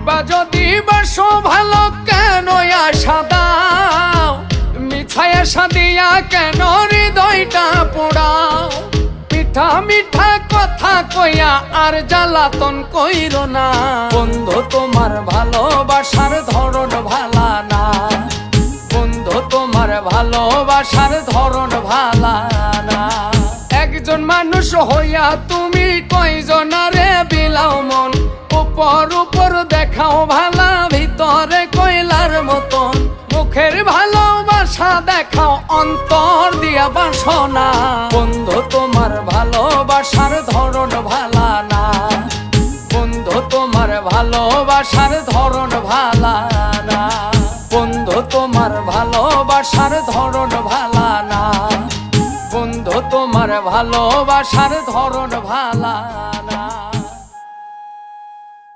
বা যদি বাসো ভালো কেন আশা দাও, মিঠাই আশা দিয়া কেন হৃদয়টা পোড়াও। মিঠা মিঠা কথা কইয়া আর জ্বালাতন কইরো না, বন্ধু তোমার ভালোবাসার ধরন ভালা না, বন্ধু তোমার ভালোবাসার ধরন ভালা না। একজন মানুষ হইয়া তুমি কয়জনারে বিলাও মন, উপর উপর দেখাও ভালা ভিতরে কয়লার মতন। মুখের ভালোবাসা দেখাও অন্তর দিয়া বাসনা, বন্ধু তোমার ভালোবাসার ধরন ভালা না, বন্ধু তোমার ভালোবাসার ধরন ভালা না, বন্ধু তোমার ভালোবাসার ধরন ভালা না, বন্ধু তোমার ভালোবাসার ধরন ভালা না।